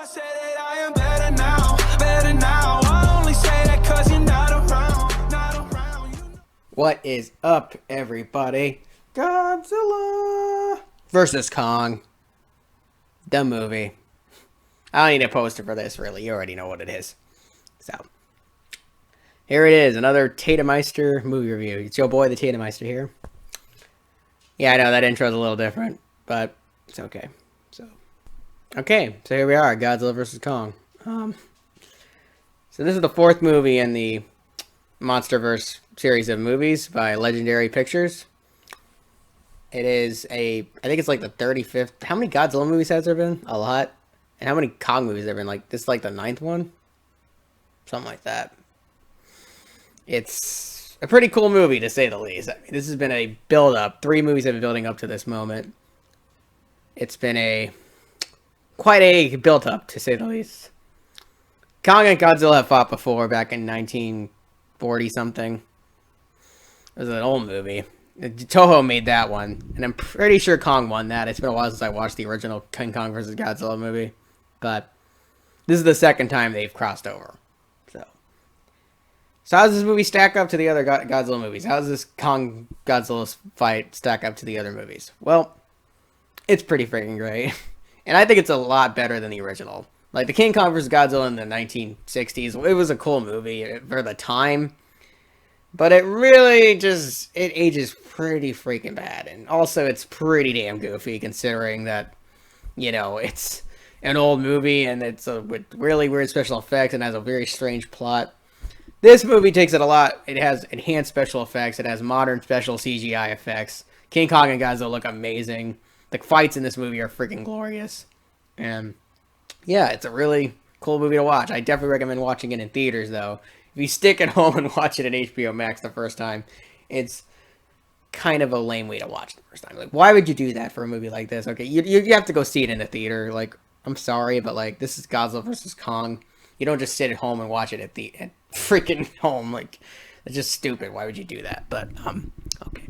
I say that I am better now, better now. I only say that 'cause you're not around, not around. What is up, everybody? Godzilla versus Kong, the movie. I don't need a poster for this, really. You already know what it is. So, here it is, another Tatumeister movie review. It's your boy, the Tatumeister here. Yeah, I know that intro's a little different, but it's okay. So here we are, Godzilla vs. Kong. So this is the fourth movie in the MonsterVerse series of movies by Legendary Pictures. It is I think it's like the 35th. How many Godzilla movies has there been? A lot. And how many Kong movies have there been? Like, this is like the 9th one? Something like that. It's a pretty cool movie, to say the least. I mean, this has been a build-up. 3 movies have been building up to this moment. It's been quite a build-up, to say the least. Kong and Godzilla have fought before, back in 1940-something. It was an old movie. Toho made that one, and I'm pretty sure Kong won that. It's been a while since I watched the original King Kong vs. Godzilla movie, but this is the second time they've crossed over. So how does this movie stack up to the other Godzilla movies? How does this Kong-Godzilla fight stack up to the other movies? Well, it's pretty freaking great. And I think it's a lot better than the original. Like, the King Kong vs. Godzilla in the 1960s, it was a cool movie for the time. But it really it ages pretty freaking bad. And also, it's pretty damn goofy, considering that, you know, it's an old movie and it's with really weird special effects and has a very strange plot. This movie takes it a lot. It has enhanced special effects. It has modern special CGI effects. King Kong and Godzilla look amazing. The fights in this movie are freaking glorious. And yeah, it's a really cool movie to watch. I definitely recommend watching it in theaters, though. If you stick at home and watch it on HBO Max the first time, it's kind of a lame way to watch the first time. Like, why would you do that for a movie like this? Okay, you have to go see it in the theater. Like, I'm sorry, but like, this is Godzilla vs. Kong. You don't just sit at home and watch it at freaking home. Like, it's just stupid. Why would you do that? But okay.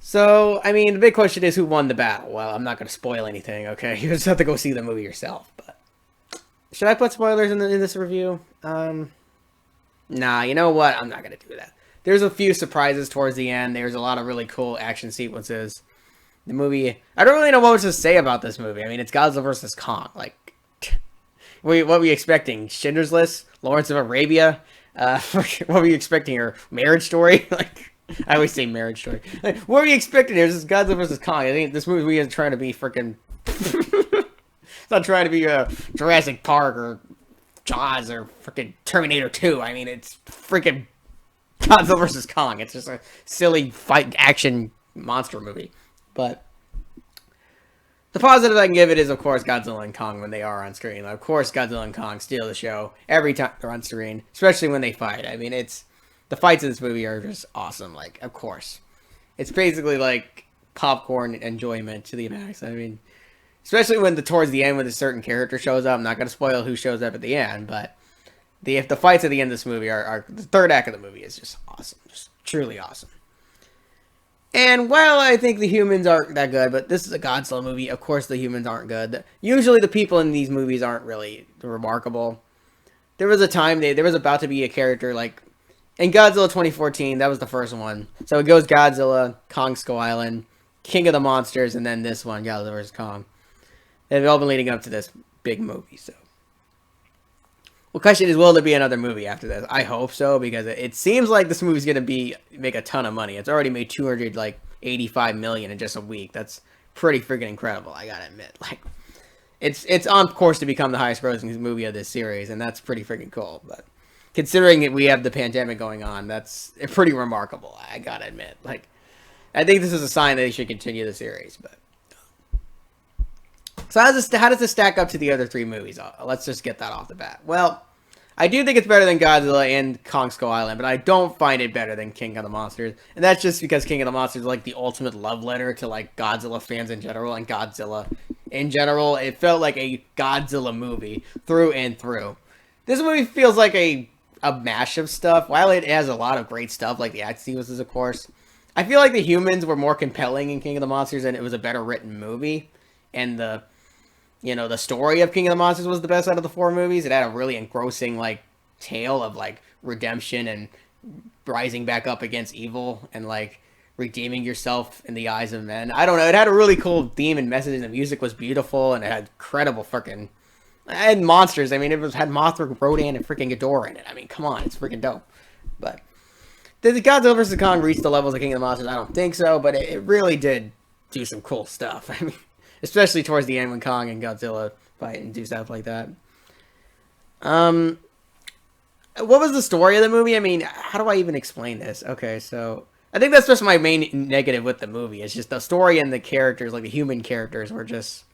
So, I mean, the big question is, who won the battle? Well, I'm not going to spoil anything, okay? You just have to go see the movie yourself. But should I put spoilers in this review? Nah, you know what? I'm not going to do that. There's a few surprises towards the end. There's a lot of really cool action sequences. The movie, I don't really know what to say about this movie. I mean, it's Godzilla vs. Kong. Like, what were you expecting? Schindler's List? Lawrence of Arabia? What were you expecting? Your Marriage Story? Like, I always say Marriage Story. Like, what were you expecting? There's this Godzilla vs. Kong. I think this movie isn't trying to be freaking... It's not trying to be Jurassic Park or Jaws or freaking Terminator 2. I mean, it's freaking Godzilla vs. Kong. It's just a silly fight action monster movie. But the positive I can give it is, of course, Godzilla and Kong when they are on screen. Of course, Godzilla and Kong steal the show every time they're on screen, especially when they fight. I mean, the fights in this movie are just awesome. Like, of course. It's basically like popcorn enjoyment to the max. I mean, especially when towards the end when a certain character shows up. I'm not going to spoil who shows up at the end, but the fights at the end of this movie are the third act of the movie is just awesome. Just truly awesome. And while I think the humans aren't that good, but this is a Godzilla movie, of course the humans aren't good. Usually the people in these movies aren't really remarkable. There was a time there was about to be a character like in Godzilla 2014, that was the first one. So it goes Godzilla, Kong Skull Island, King of the Monsters, and then this one, Godzilla vs. Kong. They've all been leading up to this big movie, so. Well, question is, will there be another movie after this? I hope so, because it seems like this movie's going to make a ton of money. It's already made $285 million in just a week. That's pretty freaking incredible, I gotta admit. Like, it's on course to become the highest grossing movie of this series, and that's pretty freaking cool. But considering that we have the pandemic going on, that's pretty remarkable, I gotta admit. Like, I think this is a sign that they should continue the series, but. So how does this stack up to the other 3 movies? Let's just get that off the bat. Well, I do think it's better than Godzilla and Kong Skull Island, but I don't find it better than King of the Monsters. And that's just because King of the Monsters is like the ultimate love letter to like Godzilla fans in general and Godzilla in general. It felt like a Godzilla movie through and through. This movie feels like a mash of stuff. While it has a lot of great stuff, like the action sequences, of course, I feel like the humans were more compelling in King of the Monsters and it was a better written movie. And the you know, the story of King of the Monsters was the best out of the 4 movies. It had a really engrossing, like, tale of, like, redemption and rising back up against evil and, like, redeeming yourself in the eyes of men. I don't know. It had a really cool theme and message, and the music was beautiful, and it had incredible freaking... It had monsters. I mean, had Mothra, Rodan, and freaking Ghidorah in it. I mean, come on. It's freaking dope. But did the Godzilla vs. Kong reach the levels of King of the Monsters? I don't think so, but it really did do some cool stuff. I mean, especially towards the end when Kong and Godzilla fight and do stuff like that. What was the story of the movie? I mean, how do I even explain this? Okay, so I think that's just my main negative with the movie. It's just the story and the characters, like the human characters, were just...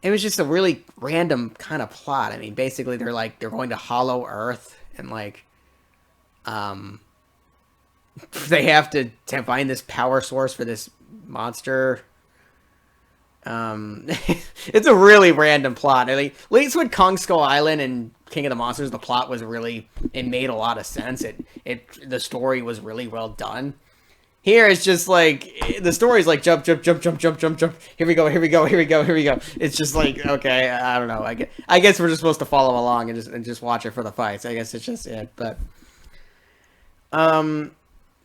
It was just a really random kind of plot. I mean, basically they're going to Hollow Earth and like, they have to find this power source for this monster. It's a really random plot. I mean, at least with Kong Skull Island and King of the Monsters, the plot was really, it made a lot of sense. The story was really well done. Here it's just like, the story's like jump, jump, jump, jump, jump, jump, jump. Here we go, here we go, here we go, here we go. It's just like, okay, I don't know. I guess we're just supposed to follow along and just watch it for the fights. I guess it's just it. But,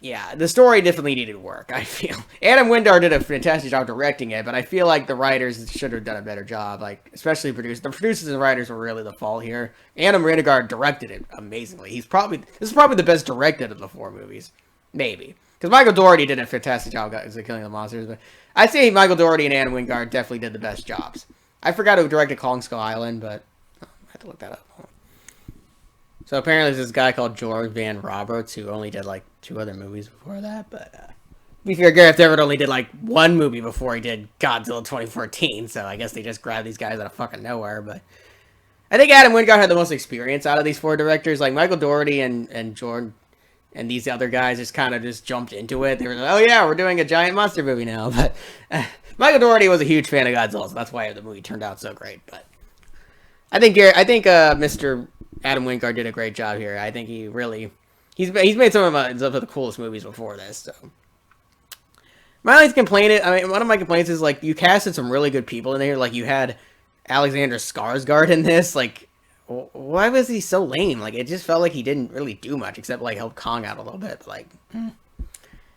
yeah, the story definitely needed work, I feel. Adam Wingard did a fantastic job directing it, but I feel like the writers should have done a better job. Like, especially producers. The producers and writers were really the fault here. Adam Wingard directed it amazingly. This is probably the best directed of the 4 movies. Maybe. Because Michael Dougherty did a fantastic job as Killing the Monsters, but I'd say Michael Dougherty and Adam Wingard definitely did the best jobs. I forgot who directed Kong Skull Island, but I have to look that up. So apparently there's this guy called George Van Roberts who only did like 2 other movies before that, but to be fair, Gareth Everett only did like 1 movie before he did Godzilla 2014, so I guess they just grabbed these guys out of fucking nowhere, but I think Adam Wingard had the most experience out of these 4 directors. Like Michael Dougherty and Jordan and these other guys just kind of just jumped into it. They were like, oh yeah, we're doing a giant monster movie now. But Michael Dougherty was a huge fan of Godzilla, so that's why the movie turned out so great. But I think Mr. Adam Wingard did a great job here. I think he's made some of the coolest movies before this. So my only complaint, one of my complaints is like you casted some really good people in there. Like you had Alexander Skarsgård in this. Like, why was he so lame? Like, it just felt like he didn't really do much except, like, help Kong out a little bit. But, like,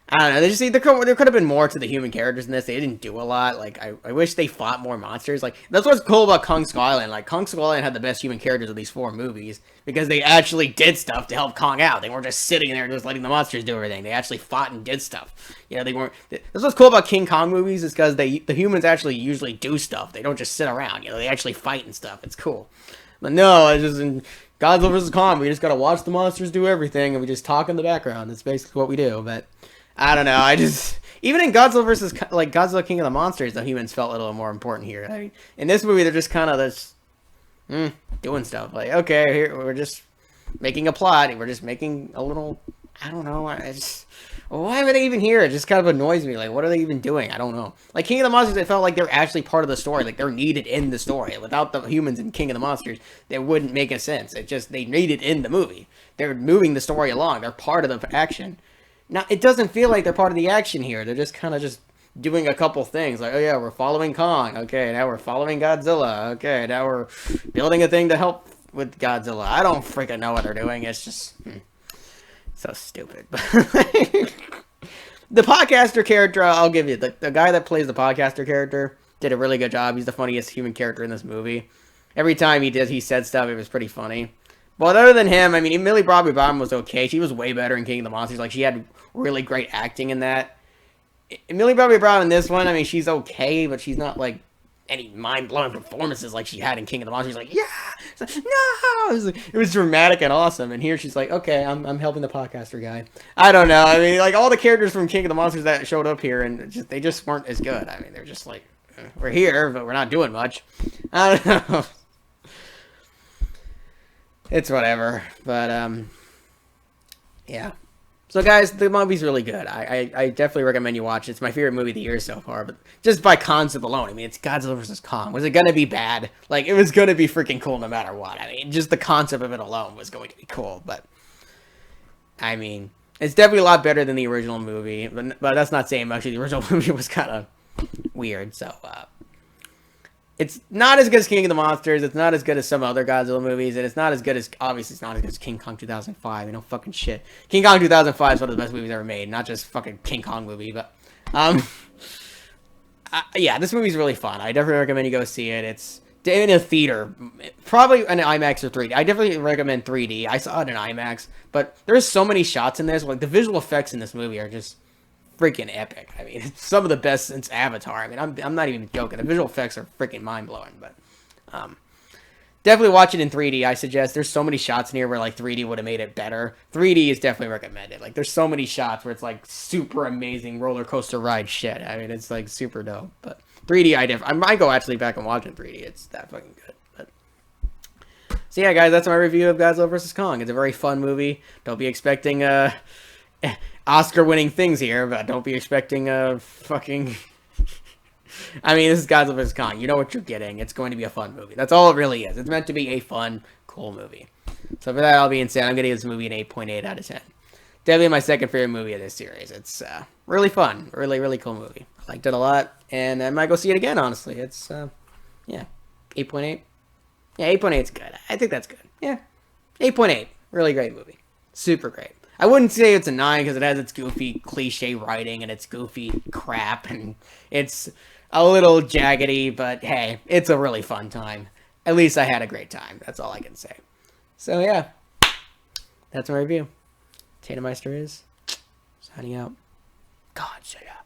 I don't know. There could have been more to the human characters in this. They didn't do a lot. Like, I wish they fought more monsters. Like, that's what's cool about Kong Skull Island. Like, Kong Skull Island had the best human characters of these 4 movies because they actually did stuff to help Kong out. They weren't just sitting there just letting the monsters do everything. They actually fought and did stuff. You know, they weren't... That's what's cool about King Kong movies is because the humans actually usually do stuff. They don't just sit around. You know, they actually fight and stuff. It's cool. But no, it's just in Godzilla vs. Kong, we just gotta watch the monsters do everything, and we just talk in the background. That's basically what we do, but I don't know, even in Godzilla vs. like Godzilla King of the Monsters, the humans felt a little more important here. I mean, in this movie, they're just kind of this, doing stuff. Like, okay, here, we're just making a plot, and we're just making a little, I don't know, why are they even here? It just kind of annoys me. Like, what are they even doing? I don't know. Like, King of the Monsters, it felt like they're actually part of the story. Like, they're needed in the story. Without the humans in King of the Monsters, it wouldn't make a sense. They needed in the movie. They're moving the story along. They're part of the action. Now, it doesn't feel like they're part of the action here. They're just kind of just doing a couple things. Like, oh yeah, we're following Kong. Okay, now we're following Godzilla. Okay, now we're building a thing to help with Godzilla. I don't freaking know what they're doing. It's just... so stupid. The podcaster character, I'll give you. The guy that plays the podcaster character did a really good job. He's the funniest human character in this movie. Every time he said stuff, it was pretty funny. But other than him, I mean, Millie Bobby Brown was okay. She was way better in King of the Monsters. Like, she had really great acting in that. Millie Bobby Brown in this one, I mean, she's okay, but she's not, like, any mind-blowing performances like she had in King of the Monsters. She's like, yeah! Like, no! It was dramatic and awesome. And here she's like, okay, I'm helping the podcaster guy. I don't know. I mean, like, all the characters from King of the Monsters that showed up here, and they just weren't as good. I mean, they're just like, we're here, but we're not doing much. I don't know. It's whatever. But, yeah. So, guys, the movie's really good. I definitely recommend you watch it. It's my favorite movie of the year so far, but just by concept alone. I mean, it's Godzilla vs. Kong. Was it going to be bad? Like, it was going to be freaking cool no matter what. I mean, just the concept of it alone was going to be cool, but, I mean, it's definitely a lot better than the original movie, but that's not saying much. The original movie was kind of weird, so, It's not as good as King of the Monsters. It's not as good as some other Godzilla movies, and it's not as good as, obviously, it's not as good as King Kong 2005. You know, fucking shit. King Kong 2005 is one of the best movies ever made, not just fucking King Kong movie, but yeah, this movie's really fun. I definitely recommend you go see it. It's in a theater, probably an IMAX or 3D. I definitely recommend 3D. I saw it in IMAX, but there's so many shots in this. Like, the visual effects in this movie are just freaking epic. I mean, it's some of the best since Avatar. I mean, I'm not even joking. The visual effects are freaking mind-blowing, but definitely watch it in 3D, I suggest. There's so many shots in here where, like, 3D would have made it better. 3D is definitely recommended. Like, there's so many shots where it's, like, super amazing roller coaster ride shit. I mean, it's, like, super dope. But 3D, I might go actually back and watch it in 3D. It's that fucking good. But so, yeah, guys, that's my review of Godzilla vs. Kong. It's a very fun movie. Don't be expecting, Oscar-winning things here, but don't be expecting fucking... I mean, this is Godzilla vs. Kong. You know what you're getting. It's going to be a fun movie. That's all it really is. It's meant to be a fun, cool movie. So for that all being said, I'm going to give this movie an 8.8 out of 10. Definitely my second favorite movie of this series. It's really fun. Really, really cool movie. I liked it a lot, and I might go see it again, honestly. It's, yeah, 8.8. Yeah, 8.8 is good. I think that's good. Yeah, 8.8. Really great movie. Super great. I wouldn't say it's a 9 because it has its goofy cliche writing and its goofy crap, and it's a little jaggedy, but hey, it's a really fun time. At least I had a great time. That's all I can say. So yeah, that's my review. Tatumeister is signing out. Godzilla.